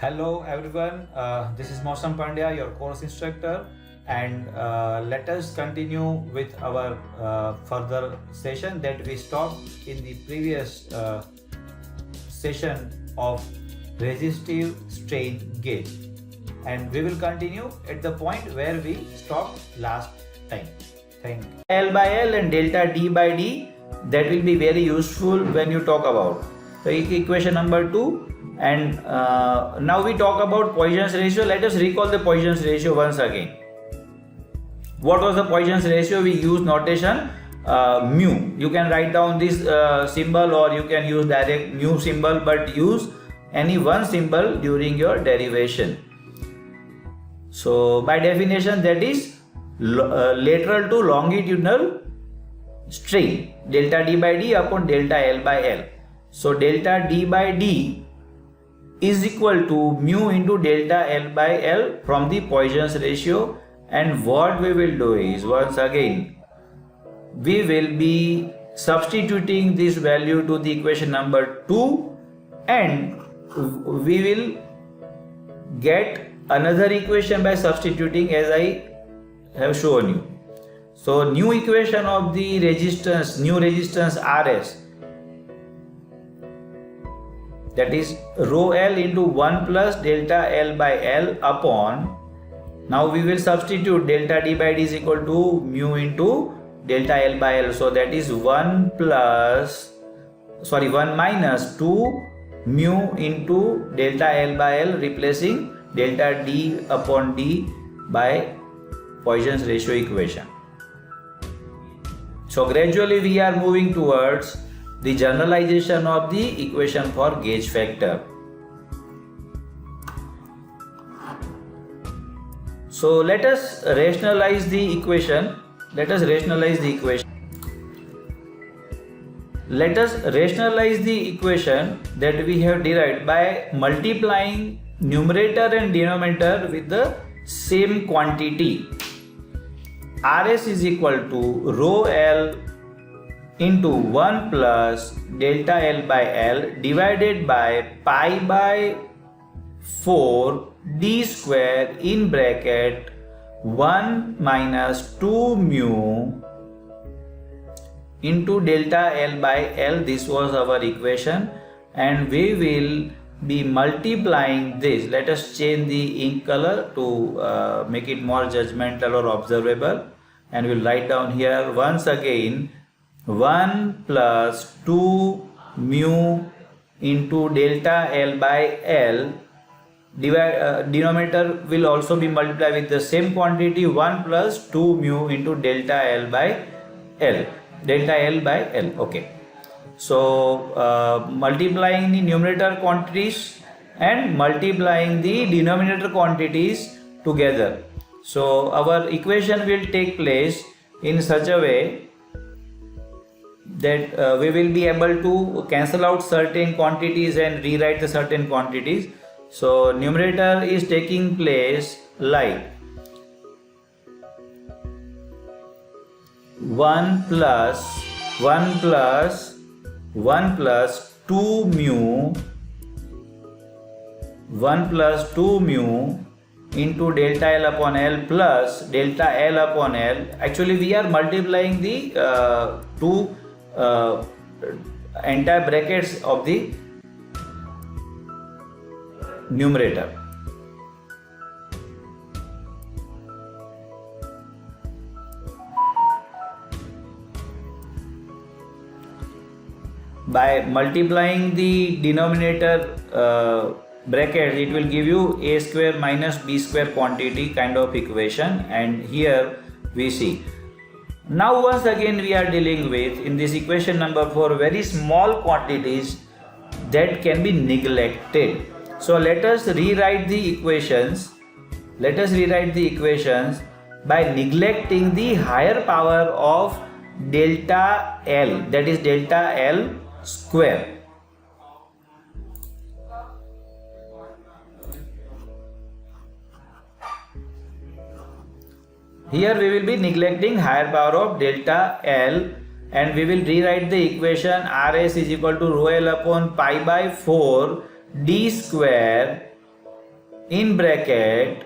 Hello everyone, this is Mausam Pandya, your course instructor, and let us continue with our further session that we stopped in the previous session of resistive strain gauge, and we will continue at the point where we stopped last time. Thank you. L by L and delta D by D, that will be very useful when you talk about the equation number 2. And now we talk about Poisson's ratio. Let us recall the Poisson's ratio once again. What was the Poisson's ratio? We use notation mu. You can write down this symbol, or you can use direct mu symbol, but use any one symbol during your derivation. So by definition, that is lateral to longitudinal strain, delta D by D upon delta L by L. So delta D by D is equal to mu into delta L by L from the Poisson's ratio. And what we will do is, once again, we will be substituting this value to the equation number 2, and we will get another equation by substituting as I have shown you. So new equation of the resistance, new resistance Rs, that is rho L into 1 plus delta L by L upon, now we will substitute delta D by D is equal to mu into delta L by L. So that is 1 minus 2 mu into delta L by L, replacing delta D upon D by Poisson's ratio equation. So gradually we are moving towards the generalization of the equation for gauge factor. So let us rationalize the equation. Let us rationalize the equation that we have derived by multiplying numerator and denominator with the same quantity. Rs is equal to rho L into 1 plus delta L by L divided by pi by 4 d square in bracket 1 minus 2 mu into delta L by L. This was our equation, and we will be multiplying this. Let us change the ink color to make it more judgmental or observable, and we'll write down here once again 1 plus 2 mu into delta L by L. Denominator will also be multiplied with the same quantity, 1 plus 2 mu into delta L by L. Delta L by L. Okay. So multiplying the numerator quantities and multiplying the denominator quantities together. So our equation will take place in such a way that we will be able to cancel out certain quantities and rewrite the certain quantities. So numerator is taking place like 1 plus 2 mu 1 plus 2 mu into delta L upon L plus delta L upon L. Actually we are multiplying the two entire brackets of the numerator. By multiplying the denominator bracket, it will give you a square minus b square quantity kind of equation, and here we see. Now once again we are dealing with, in this equation number 4, very small quantities that can be neglected. So let us rewrite the equations. By neglecting the higher power of delta L, that is delta L square. Here we will be neglecting higher power of delta L, and we will rewrite the equation Rs is equal to rho L upon pi by 4 d square in bracket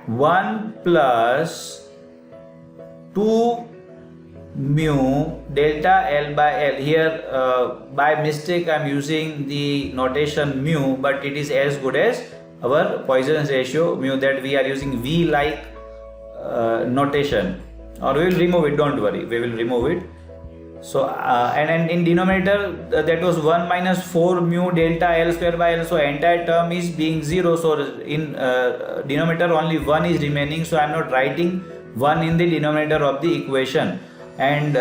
1 plus 2 mu delta L by L. Here by mistake I am using the notation mu, but it is as good as our Poisson's ratio mu, that we are using V like notation, or we will remove it, don't worry, we will remove it. So and in denominator that was 1 minus 4 mu delta L square by L, so entire term is being 0, so in denominator only 1 is remaining, so I am not writing 1 in the denominator of the equation. And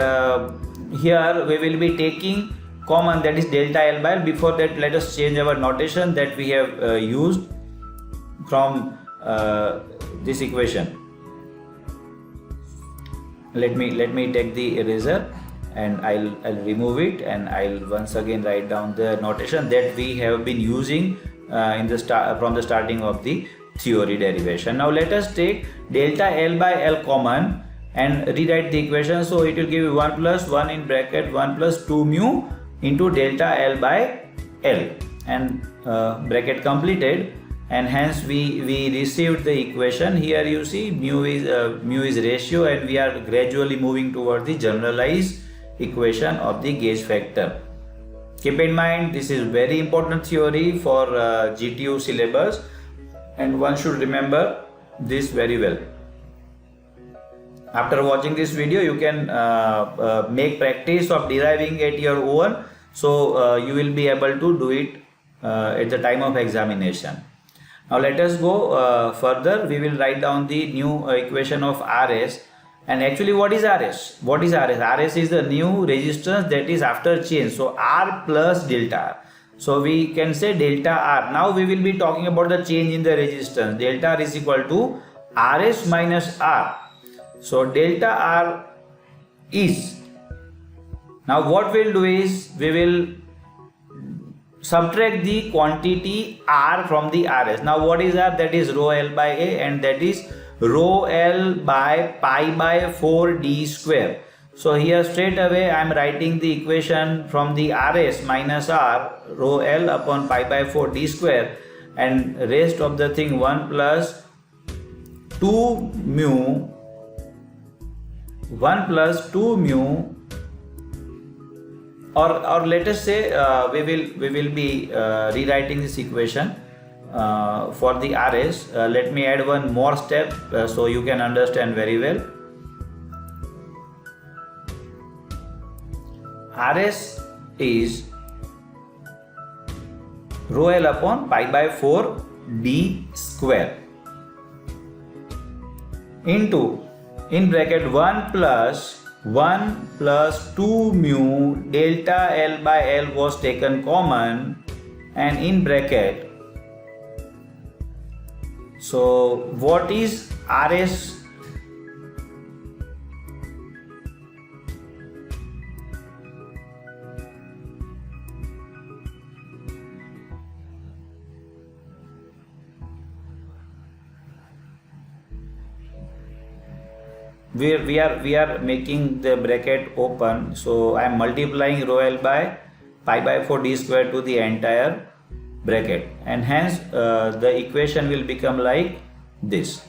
here we will be taking common, that is delta L by L. Before that, let us change our notation that we have used from this equation. Let me take the eraser and I'll remove it, and I'll once again write down the notation that we have been using in the from the starting of the theory derivation. Now let us take delta L by L common and rewrite the equation. So it will give you 1 plus 1 in bracket 1 plus 2 mu into delta L by L, and bracket completed, and hence we received the equation. Here you see mu is ratio, and we are gradually moving toward the generalized equation of the gauge factor. Keep in mind, this is very important theory for GTU syllabus, and one should remember this very well. After watching this video, you can make practice of deriving at your own, so you will be able to do it at the time of examination. Now let us go further. We will write down the new equation of RS. And actually, what is RS? What is RS? RS is the new resistance that is after change. So R plus delta R. So we can say delta R. Now we will be talking about the change in the resistance. Delta R is equal to RS minus R. So delta R is. Now what we'll do is we will subtract the quantity R from the RS. Now what is R? That is rho L by A, and that is rho L by pi by 4 d square. So here straight away I am writing the equation from the RS minus R, rho L upon pi by 4 d square, and rest of the thing 1 plus 2 mu 1 plus 2 mu, or let us say we will be rewriting this equation for the RS. Let me add one more step so you can understand very well. RS is rho L upon pi by 4 d square into, in bracket 1 plus 2 mu delta L by L was taken common, and in bracket. So what is RS? We are making the bracket open, so I am multiplying rho L by pi by 4 d square to the entire bracket, and hence the equation will become like this.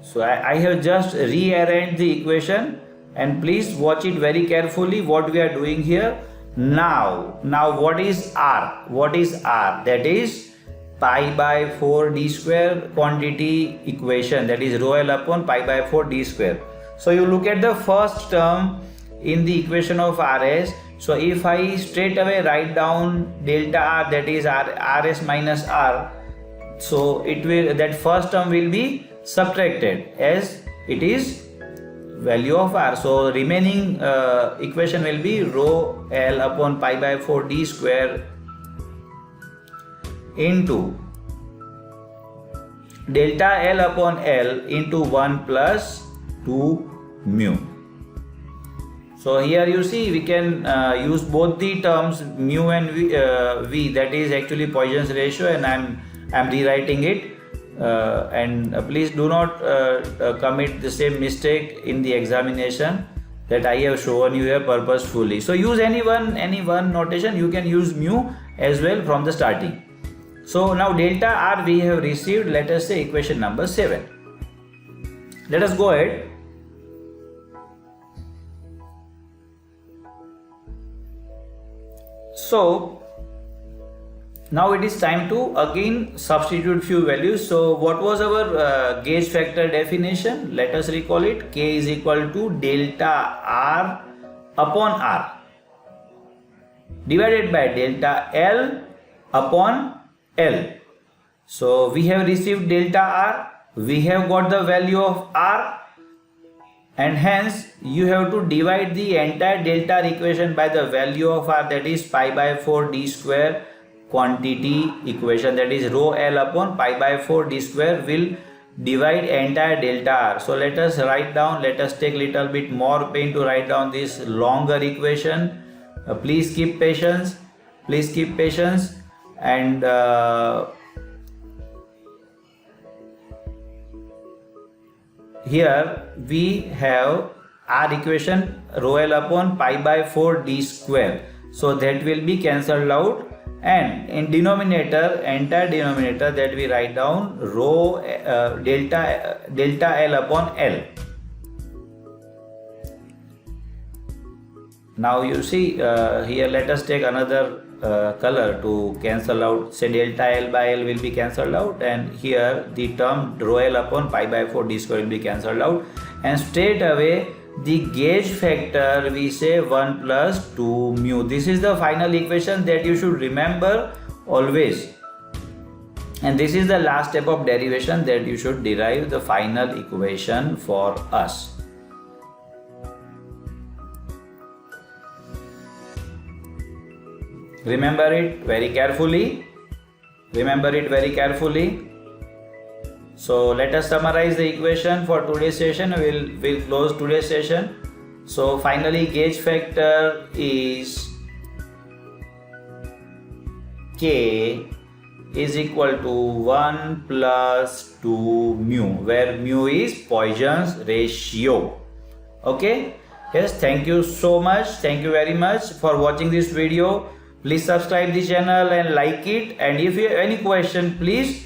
So I have just rearranged the equation, and please watch it very carefully what we are doing here. Now what is R? What is R? That is pi by 4 d square quantity equation, that is rho L upon pi by 4 d square. So you look at the first term in the equation of RS. So if I straight away write down delta R, that is RS minus R, so it will, that first term will be subtracted as it is value of R. So remaining equation will be rho L upon pi by 4 d square into delta L upon L into 1 plus 2 mu. So here you see we can use both the terms mu and v, that is actually Poisson's ratio, and I'm rewriting it, and please do not commit the same mistake in the examination that I have shown you here purposefully. So use any one notation. You can use mu as well from the starting. So now delta R we have received, let us say equation number 7. Let us go ahead. So now it is time to again substitute few values. So what was our gauge factor definition? Let us recall it. K is equal to delta R upon R divided by delta L upon L. So we have received delta R, we have got the value of R, and hence you have to divide the entire delta R equation by the value of R, that is pi by 4 d square quantity equation, that is rho L upon pi by 4 d square will divide entire delta R. So let us write down, let us take little bit more pain to write down this longer equation. Please keep patience, and here we have R equation rho L upon pi by 4 d square, so that will be cancelled out, and in denominator, entire denominator, that we write down rho delta L upon L. Now you see here, let us take another color to cancel out, say delta L by L will be cancelled out, and here the term rho L upon pi by 4 d square will be cancelled out, and straight away the gauge factor we say 1 plus 2 mu. This is the final equation that you should remember always, and this is the last step of derivation, that you should derive the final equation for us. Remember it very carefully. So let us summarize the equation for today's session. We'll close today's session. So finally gauge factor is K is equal to 1 plus 2 mu, where mu is Poisson's ratio. Okay. Yes, thank you so much. Thank you very much for watching this video. Please subscribe the channel and like it, and if you have any question, please